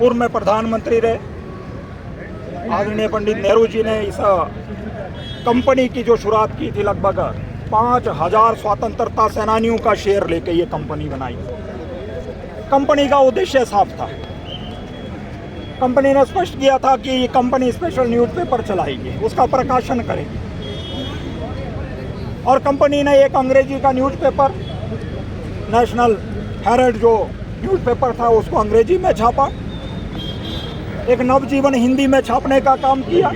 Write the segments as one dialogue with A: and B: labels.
A: पूर्व में प्रधानमंत्री रहे आदरणीय पंडित नेहरू जी ने इस कंपनी की जो शुरुआत की थी, लगभग 5000 स्वतंत्रता सेनानियों का शेयर लेके ये कंपनी बनाई। कंपनी का उद्देश्य साफ था। कंपनी ने स्पष्ट किया था कि ये कंपनी स्पेशल न्यूज़पेपर चलाएगी, उसका प्रकाशन करेगी। और कंपनी ने एक अंग्रेजी का न्यूज़पेपर, नेशनल हेराल्ड जो न्यूज़पेपर था, उसको अंग्रेजी में छापा। एक नवजीवन हिंदी में छापने का काम किया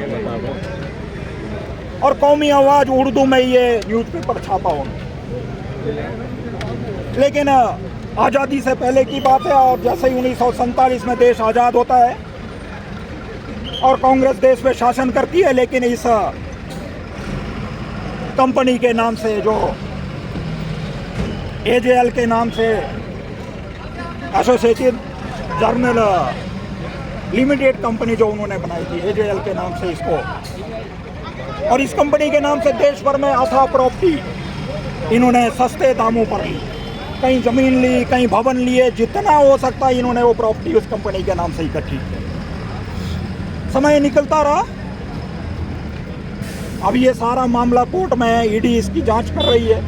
A: और कौमी आवाज़ उर्दू में ये न्यूज़पेपर छापा उन्होंने। लेकिन आज़ादी से पहले की बात है और जैसे ही 1947 में देश आज़ाद होता है और कांग्रेस देश पे शासन करती है, लेकिन इस कंपनी के नाम से, जो AJL के नाम से, एसोसिएटेड जर्नल लिमिटेड कंपनी जो उन्होंने बनाई थी, AJL के नाम से इसको, और इस कंपनी के नाम से देश भर में अथाह प्रॉपर्टी इन्होंने सस्ते दामों पर ली। कहीं ज़मीन ली, कहीं भवन लिए, जितना हो सकता है इन्होंने वो प्रॉपर्टी उस कंपनी के नाम से इकट्ठी की। समय निकलता रहा। अब ये सारा मामला कोर्ट में है, ED इसकी जांच कर रही है।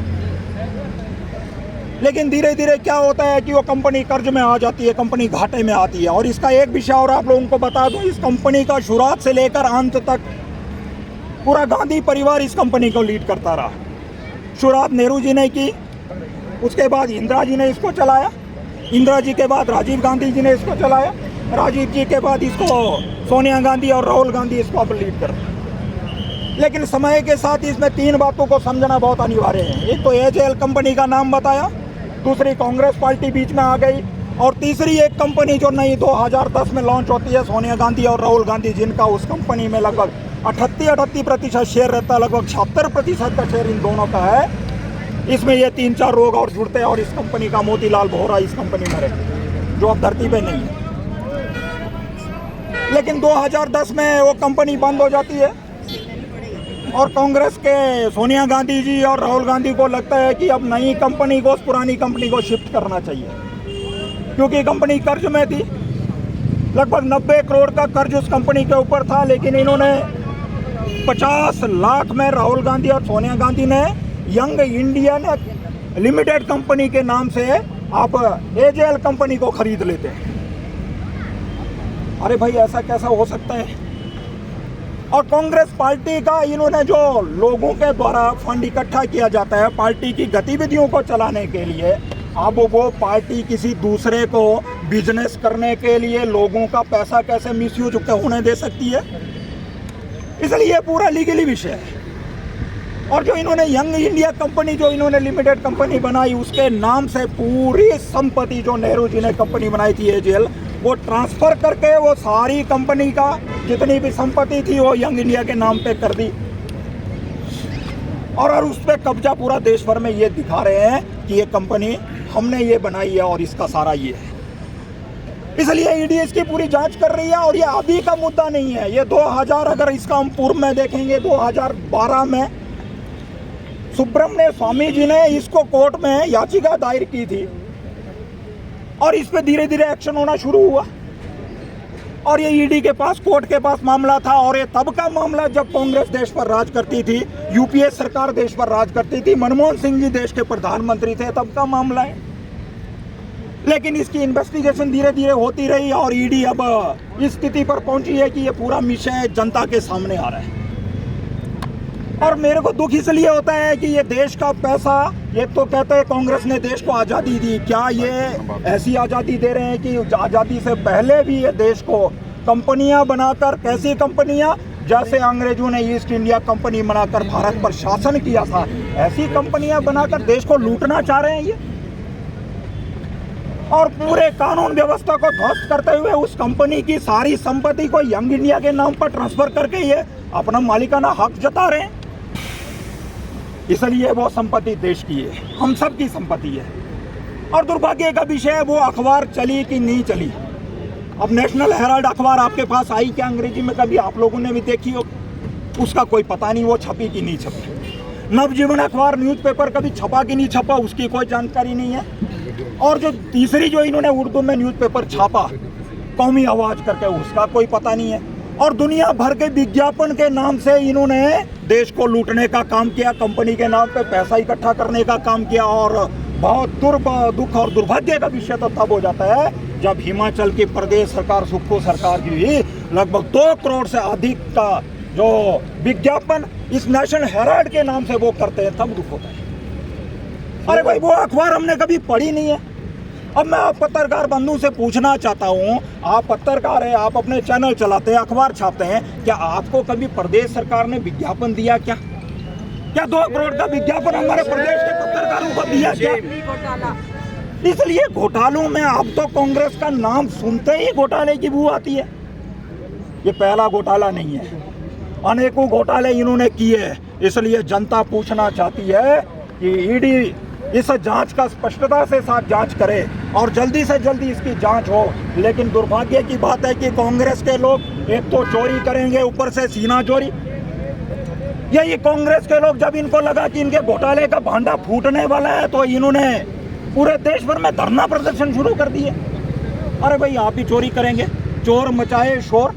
A: लेकिन धीरे धीरे क्या होता है कि वो कंपनी कर्ज में आ जाती है, कंपनी घाटे में आती है। और इसका एक विषय और आप लोगों को बता दूं, इस कंपनी का शुरुआत से लेकर अंत तक पूरा गांधी परिवार इस कंपनी को लीड करता रहा। शुरुआत नेहरू जी ने की, उसके बाद इंदिरा जी ने इसको चलाया, इंदिरा जी के बाद राजीव गांधी जी ने इसको चलाया, राजीव जी के बाद इसको सोनिया गांधी और राहुल गांधी इसको अब लीड कर। लेकिन समय के साथ इसमें 3 बातों को समझना बहुत अनिवार्य है। एक तो AJL कंपनी का नाम बताया, दूसरी कांग्रेस पार्टी बीच में आ गई, और तीसरी एक कंपनी जो नई 2010 में लॉन्च होती है, सोनिया गांधी और राहुल गांधी, जिनका उस कंपनी में लगभग 38% शेयर रहता है, लगभग 76% का शेयर इन दोनों का है। इसमें ये 3-4 लोग और जुड़ते हैं और इस कंपनी का मोतीलाल वोहरा इस कंपनी में रहे, जो अब धरती पे नहीं है। लेकिन 2010 में वो कंपनी बंद हो जाती है और कांग्रेस के सोनिया गांधी जी और राहुल गांधी को लगता है कि अब नई कंपनी को उस पुरानी कंपनी को शिफ्ट करना चाहिए, क्योंकि कंपनी कर्ज में थी। लगभग 90 करोड़ का कर्ज उस कंपनी के ऊपर था। लेकिन इन्होंने 50 लाख में राहुल गांधी और सोनिया गांधी ने यंग इंडियन लिमिटेड कंपनी के नाम से आप AJL कंपनी को खरीद लेते हैं। अरे भाई, ऐसा कैसा हो सकता है? और कांग्रेस पार्टी का इन्होंने जो लोगों के द्वारा फंड इकट्ठा किया जाता है पार्टी की गतिविधियों को चलाने के लिए, अब वो पार्टी किसी दूसरे को बिजनेस करने के लिए लोगों का पैसा कैसे मिसयूज होने दे सकती है? इसलिए पूरा लीगली विषय है। और जो इन्होंने यंग इंडिया कंपनी जो इन्होंने लिमिटेड कंपनी बनाई, उसके नाम से पूरी संपत्ति जो नेहरू जी ने कंपनी बनाई थी AJL, वो ट्रांसफर करके वो सारी कंपनी का जितनी भी संपत्ति थी वो यंग इंडिया के नाम पे कर दी। और उस पर कब्जा पूरा देश भर में ये दिखा रहे हैं कि ये कंपनी हमने ये बनाई है और इसका सारा ये है। इसलिए ED इसकी पूरी जांच कर रही है। और ये अभी का मुद्दा नहीं है, ये 2000, अगर इसका हम पूर्व में देखेंगे, 2012 में सुब्रमण्य स्वामी जी ने इसको कोर्ट में याचिका दायर की थी और इस पे धीरे धीरे एक्शन होना शुरू हुआ। और ये ED के पास, कोर्ट के पास मामला था। और ये तब का मामला जब कांग्रेस देश पर राज करती थी, UPA सरकार देश पर राज करती थी, मनमोहन सिंह जी देश के प्रधानमंत्री थे, तब का मामला है। लेकिन इसकी इन्वेस्टिगेशन धीरे धीरे होती रही और ED अब इस स्थिति पर पहुंची है कि ये पूरा विषय जनता के सामने आ रहा है। और मेरे को दुख इसलिए होता है कि ये देश का पैसा, ये तो कहते हैं कांग्रेस ने देश को आज़ादी दी, क्या ये ऐसी आज़ादी दे रहे हैं कि आज़ादी से पहले भी ये देश को कंपनियां बनाकर, कैसी कंपनियां, जैसे अंग्रेजों ने ईस्ट इंडिया कंपनी बनाकर भारत पर शासन किया था, ऐसी कंपनियां बनाकर देश को लूटना चाह रहे हैं ये। और पूरे कानून व्यवस्था को ध्वस्त करते हुए उस कंपनी की सारी संपत्ति को यंग इंडिया के नाम पर ट्रांसफर करके ये अपना मालिकाना हक जता रहे हैं। इसलिए वो संपत्ति देश की है, हम सब की संपत्ति है। और दुर्भाग्य का विषय है, वो अखबार चली कि नहीं चली। अब नेशनल हेराल्ड अखबार आपके पास आई क्या अंग्रेजी में? कभी आप लोगों ने भी देखी हो? उसका कोई पता नहीं वो छपी कि नहीं छपी। नवजीवन अखबार न्यूज़पेपर कभी छपा कि नहीं छपा, उसकी कोई जानकारी नहीं है। और जो तीसरी जो इन्होंने उर्दू में न्यूज़पेपर छापा, कौमी आवाज करके उसका कोई पता नहीं है। और दुनिया भर के विज्ञापन के नाम से इन्होंने देश को लूटने का काम किया, कंपनी के नाम पे पैसा इकट्ठा करने का काम किया। और बहुत दुख और दुर्भाग्य का विषय तो तब हो जाता है जब हिमाचल की प्रदेश सरकार, सुक्खू सरकार की भी लगभग 2 करोड़ से अधिक का जो विज्ञापन इस नेशनल हेराल्ड के नाम से वो करते हैं, तब दुख होता है। अरे भाई, वो अखबार हमने कभी पढ़ी नहीं है। अब मैं आप पत्रकार बंधु से पूछना चाहता हूँ, आप पत्रकार हैं, आप अपने चैनल चलाते हैं, अखबार छापते हैं, क्या आपको कभी प्रदेश सरकार ने विज्ञापन दिया? क्या 2 करोड़ का विज्ञापन हमारे प्रदेश के पत्रकारों को दिया क्या? इसलिए घोटालों में अब तो कांग्रेस का नाम सुनते ही घोटाले की बू आती है। ये पहला घोटाला नहीं है, अनेकों घोटाले इन्होंने किए हैं। इसलिए जनता पूछना चाहती है कि ईडी इस जांच का स्पष्टता से साथ जांच करे और जल्दी से जल्दी इसकी जांच हो। लेकिन दुर्भाग्य की बात है कि कांग्रेस के लोग एक तो चोरी करेंगे, ऊपर से सीना चोरी। यही कांग्रेस के लोग जब इनको लगा कि इनके घोटाले का भांडा फूटने वाला है तो इन्होंने पूरे देश भर में धरना प्रदर्शन शुरू कर दिए। अरे भाई, आप ही चोरी करेंगे, चोर मचाए शोर,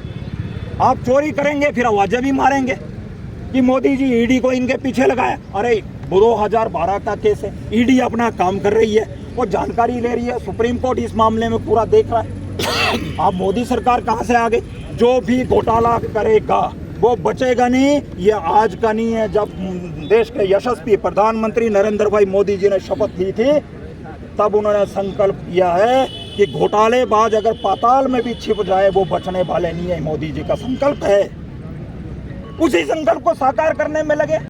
A: आप चोरी करेंगे फिर आवाजें भी मारेंगे कि मोदी जी ईडी को इनके पीछे लगाया। अरे 2012 का केस है, ईडी अपना काम कर रही है, वो जानकारी ले रही है, सुप्रीम कोर्ट इस मामले में पूरा देख रहा है। आप मोदी सरकार कहाँ से आ गई? जो भी घोटाला करेगा वो बचेगा नहीं। ये आज का नहीं है, जब देश के यशस्वी प्रधानमंत्री नरेंद्र भाई मोदी जी ने शपथ ली थी तब उन्होंने संकल्प किया है कि घोटालेबाज अगर पाताल में भी छिप जाए वो बचने वाले नहीं है। मोदी जी का संकल्प है, उसी संकल्प को साकार करने में लगे।